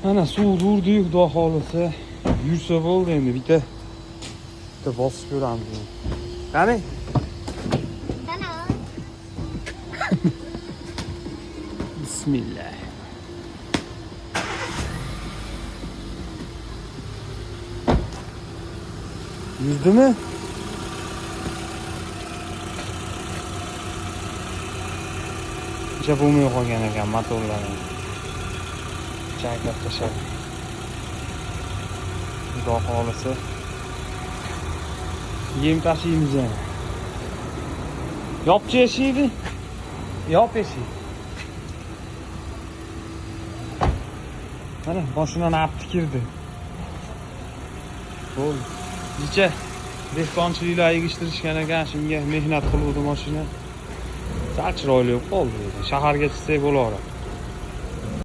Ana suv urdik, xudo xolisa. Yursa bo'ldi endi bitta bosib ko'ramiz. Qani? Bismillah. Yüzdümü? İşte bulmuyor qolgan ekan motorlarni. Chayqab tashladi. Xudo xolisa. Yem tashiymiz yana. Yopchi eshikni. Yop eshik. Mana mashinani olib tikirdi. Bo'ldi. Necha dehqonchiliklar yig'ishtirishgan ekan, shunga mehnat qiluvdi mashina. Sal chiroyli qoldi. Shaharga chiqsak bo'laveradi.